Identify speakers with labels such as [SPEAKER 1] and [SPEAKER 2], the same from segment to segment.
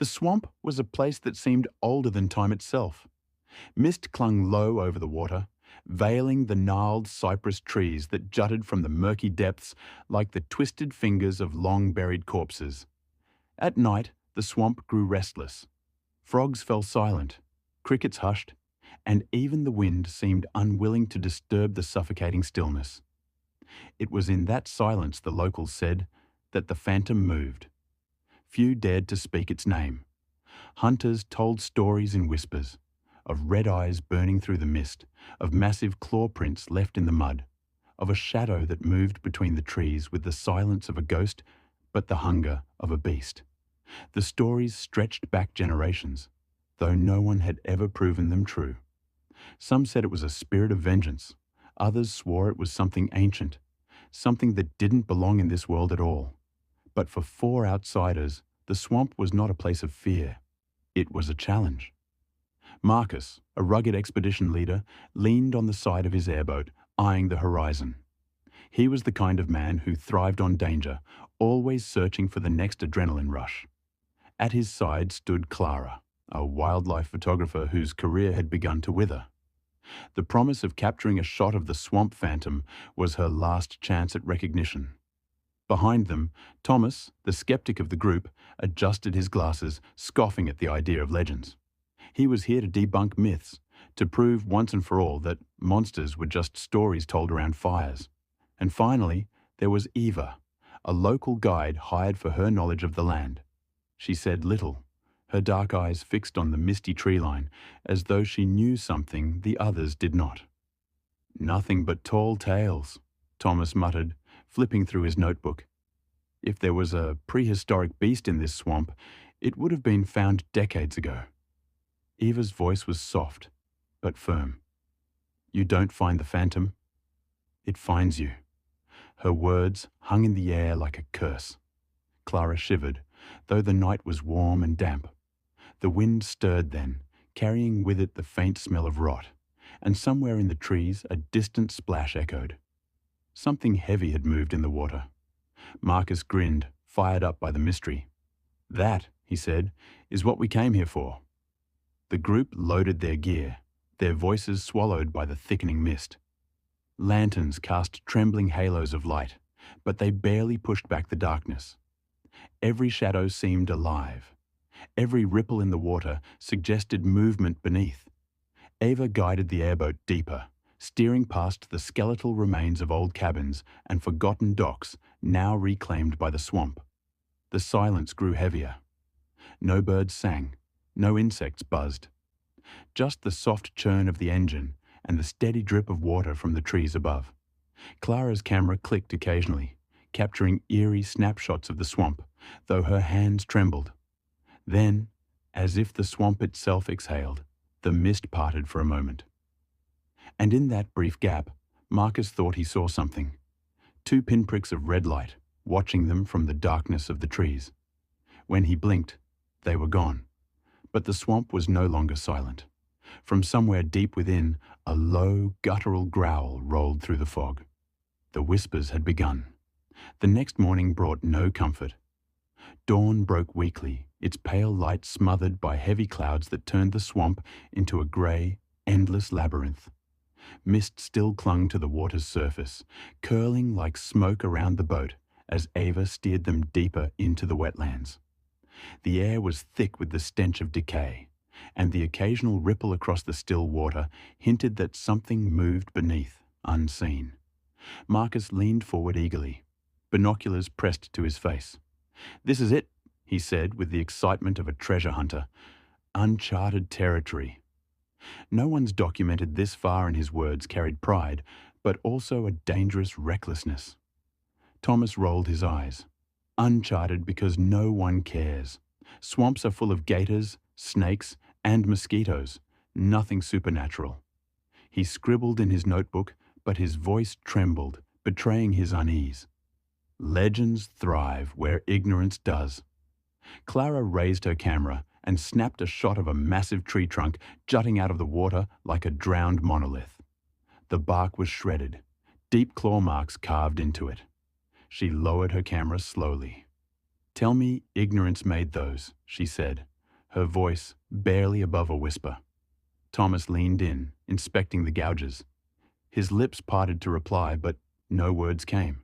[SPEAKER 1] The swamp was a place that seemed older than time itself. Mist clung low over the water, veiling the gnarled cypress trees that jutted from the murky depths like the twisted fingers of long-buried corpses. At night, the swamp grew restless. Frogs fell silent, crickets hushed, and even the wind seemed unwilling to disturb the suffocating stillness. It was in that silence, the locals said, that the phantom moved. Few dared to speak its name. Hunters told stories in whispers, of red eyes burning through the mist, of massive claw prints left in the mud, of a shadow that moved between the trees with the silence of a ghost but the hunger of a beast. The stories stretched back generations, though no one had ever proven them true. Some said it was a spirit of vengeance. Others swore it was something ancient, something that didn't belong in this world at all. But for 4 outsiders, the swamp was not a place of fear. It was a challenge. Marcus, a rugged expedition leader, leaned on the side of his airboat, eyeing the horizon. He was the kind of man who thrived on danger, always searching for the next adrenaline rush. At his side stood Clara, a wildlife photographer whose career had begun to wither. The promise of capturing a shot of the swamp phantom was her last chance at recognition. Behind them, Thomas, the skeptic of the group, adjusted his glasses, scoffing at the idea of legends. He was here to debunk myths, to prove once and for all that monsters were just stories told around fires. And finally, there was Eva, a local guide hired for her knowledge of the land. She said little, her dark eyes fixed on the misty tree line, as though she knew something the others did not. "Nothing but tall tales," Thomas muttered, flipping through his notebook. If there was a prehistoric beast in this swamp, it would have been found decades ago. Eva's voice was soft, but firm. "You don't find the phantom, it finds you." Her words hung in the air like a curse. Clara shivered, though the night was warm and damp. The wind stirred then, carrying with it the faint smell of rot, and somewhere in the trees a distant splash echoed. Something heavy had moved in the water. Marcus grinned, fired up by the mystery. "That," he said, "is what we came here for." The group loaded their gear, their voices swallowed by the thickening mist. Lanterns cast trembling halos of light, but they barely pushed back the darkness. Every shadow seemed alive. Every ripple in the water suggested movement beneath. Ava guided the airboat deeper, steering past the skeletal remains of old cabins and forgotten docks now reclaimed by the swamp. The silence grew heavier. No birds sang, no insects buzzed. Just the soft churn of the engine and the steady drip of water from the trees above. Clara's camera clicked occasionally, capturing eerie snapshots of the swamp, though her hands trembled. Then, as if the swamp itself exhaled, the mist parted for a moment. And in that brief gap, Marcus thought he saw something. 2 pinpricks of red light, watching them from the darkness of the trees. When he blinked, they were gone. But the swamp was no longer silent. From somewhere deep within, a low, guttural growl rolled through the fog. The whispers had begun. The next morning brought no comfort. Dawn broke weakly, its pale light smothered by heavy clouds that turned the swamp into a grey, endless labyrinth. Mist still clung to the water's surface, curling like smoke around the boat as Ava steered them deeper into the wetlands. The air was thick with the stench of decay, and the occasional ripple across the still water hinted that something moved beneath, unseen. Marcus leaned forward eagerly, binoculars pressed to his face. "This is it," he said with the excitement of a treasure hunter. "Uncharted territory." No one's documented this far, and his words carried pride, but also a dangerous recklessness. Thomas rolled his eyes. Uncharted because no one cares. Swamps are full of gators, snakes, and mosquitoes. Nothing supernatural. He scribbled in his notebook, but his voice trembled, betraying his unease. "Legends thrive where ignorance does." Clara raised her camera and snapped a shot of a massive tree trunk jutting out of the water like a drowned monolith. The bark was shredded, deep claw marks carved into it. She lowered her camera slowly. "Tell me ignorance made those," she said, her voice barely above a whisper. Thomas leaned in, inspecting the gouges. His lips parted to reply, but no words came.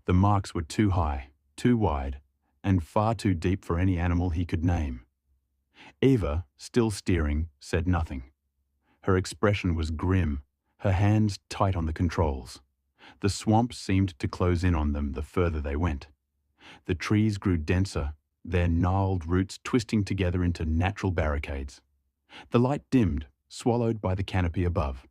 [SPEAKER 1] The marks were too high, too wide, and far too deep for any animal he could name. Eva, still steering, said nothing. Her expression was grim, her hands tight on the controls. The swamp seemed to close in on them the further they went. The trees grew denser, their gnarled roots twisting together into natural barricades. The light dimmed, swallowed by the canopy above.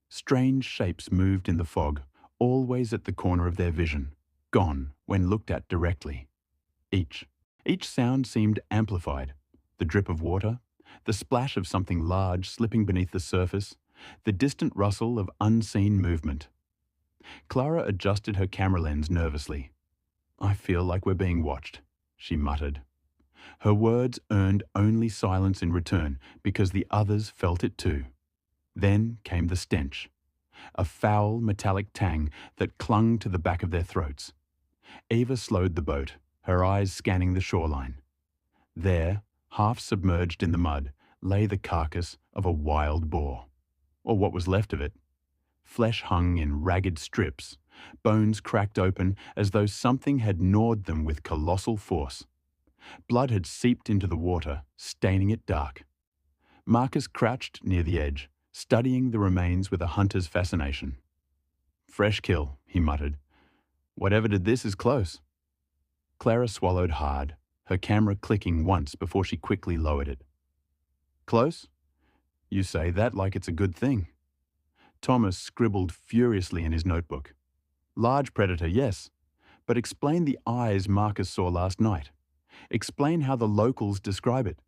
[SPEAKER 1] Strange shapes moved in the fog, always at the corner of their vision, gone when looked at directly. Each sound seemed amplified. The drip of water, the splash of something large slipping beneath the surface, the distant rustle of unseen movement. Clara adjusted her camera lens nervously. "I feel like we're being watched," she muttered. Her words earned only silence in return because the others felt it too. Then came the stench, a foul metallic tang that clung to the back of their throats. Eva slowed the boat, her eyes scanning the shoreline. There, half submerged in the mud, lay the carcass of a wild boar, or what was left of it. Flesh hung in ragged strips, bones cracked open as though something had gnawed them with colossal force. Blood had seeped into the water, staining it dark. Marcus crouched near the edge, studying the remains with a hunter's fascination. "Fresh kill," he muttered. "Whatever did this is close." Clara swallowed hard, her camera clicking once before she quickly lowered it. "Close? You say that like it's a good thing." Thomas scribbled furiously in his notebook. "Large predator, yes, but explain the eyes Marcus saw last night. Explain how the locals describe it.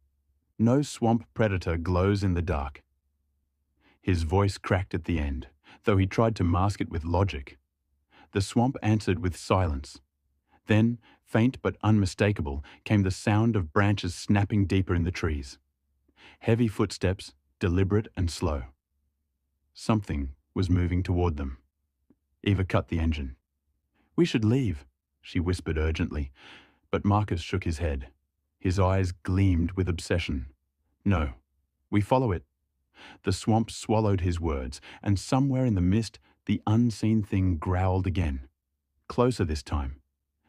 [SPEAKER 1] No swamp predator glows in the dark." His voice cracked at the end, though he tried to mask it with logic. The swamp answered with silence. Then, faint but unmistakable, came the sound of branches snapping deeper in the trees. Heavy footsteps, deliberate and slow. Something was moving toward them. Eva cut the engine. "We should leave," she whispered urgently, but Marcus shook his head. His eyes gleamed with obsession. "No, we follow it." The swamp swallowed his words, and somewhere in the mist, the unseen thing growled again. Closer this time.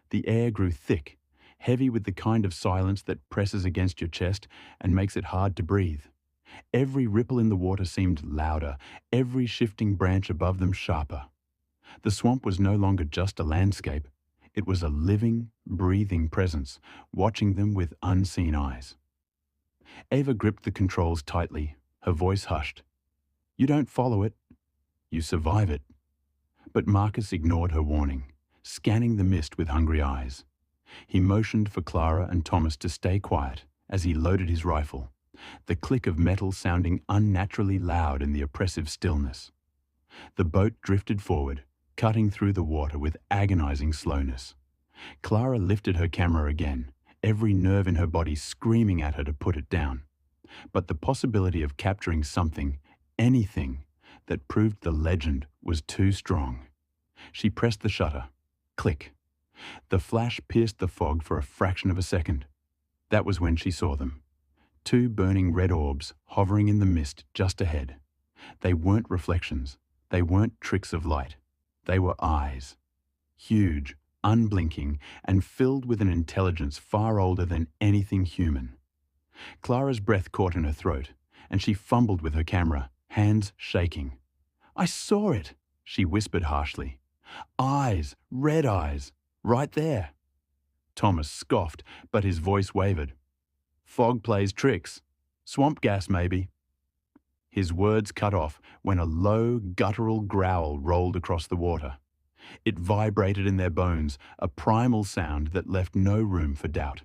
[SPEAKER 1] The air grew thick, heavy with the kind of silence that presses against your chest and makes it hard to breathe. Every ripple in the water seemed louder, every shifting branch above them sharper. The swamp was no longer just a landscape. It was a living, breathing presence, watching them with unseen eyes. Eva gripped the controls tightly, her voice hushed. "You don't follow it. You survive it." But Marcus ignored her warning, scanning the mist with hungry eyes. He motioned for Clara and Thomas to stay quiet as he loaded his rifle, the click of metal sounding unnaturally loud in the oppressive stillness. The boat drifted forward, cutting through the water with agonizing slowness. Clara lifted her camera again, every nerve in her body screaming at her to put it down. But the possibility of capturing something, anything, that proved the legend was too strong. She pressed the shutter. Click. The flash pierced the fog for a fraction of a second. That was when she saw them. Two burning red orbs hovering in the mist just ahead. They weren't reflections. They weren't tricks of light. They were eyes. Huge, unblinking, and filled with an intelligence far older than anything human. Clara's breath caught in her throat, and she fumbled with her camera, hands shaking. "I saw it," she whispered harshly. "Eyes, red eyes, right there." Thomas scoffed, but his voice wavered. "Fog plays tricks. Swamp gas, maybe." His words cut off when a low, guttural growl rolled across the water. It vibrated in their bones, a primal sound that left no room for doubt.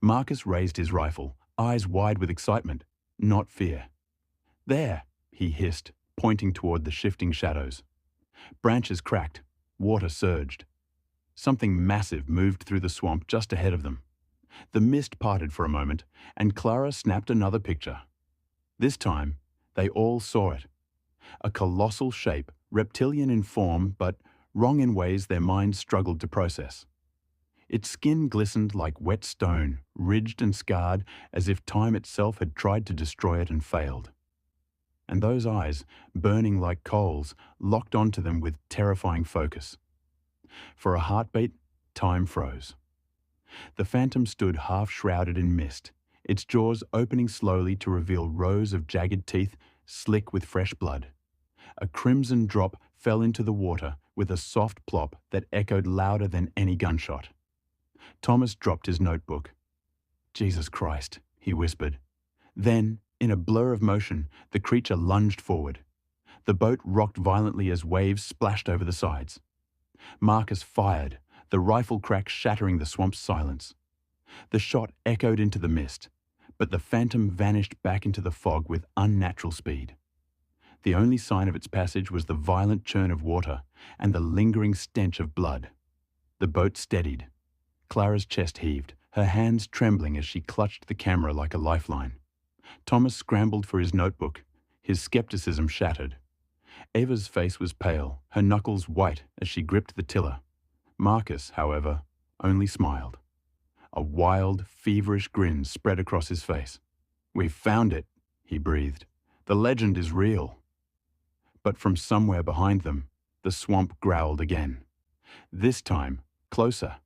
[SPEAKER 1] Marcus raised his rifle, eyes wide with excitement, not fear. "There," he hissed, pointing toward the shifting shadows. Branches cracked, water surged. Something massive moved through the swamp just ahead of them. The mist parted for a moment, and Clara snapped another picture. This time, they all saw it. A colossal shape, reptilian in form, but wrong in ways their minds struggled to process. Its skin glistened like wet stone, ridged and scarred as if time itself had tried to destroy it and failed. And those eyes, burning like coals, locked onto them with terrifying focus. For a heartbeat, time froze. The phantom stood half-shrouded in mist, its jaws opening slowly to reveal rows of jagged teeth slick with fresh blood. A crimson drop fell into the water with a soft plop that echoed louder than any gunshot. Thomas dropped his notebook. "Jesus Christ," he whispered. Then, in a blur of motion, the creature lunged forward. The boat rocked violently as waves splashed over the sides. Marcus fired, the rifle crack shattering the swamp's silence. The shot echoed into the mist, but the phantom vanished back into the fog with unnatural speed. The only sign of its passage was the violent churn of water and the lingering stench of blood. The boat steadied. Clara's chest heaved, her hands trembling as she clutched the camera like a lifeline. Thomas scrambled for his notebook, his skepticism shattered. Ava's face was pale, her knuckles white as she gripped the tiller. Marcus, however, only smiled. A wild, feverish grin spread across his face. "We've found it," he breathed. "The legend is real." But from somewhere behind them, the swamp growled again. This time, closer,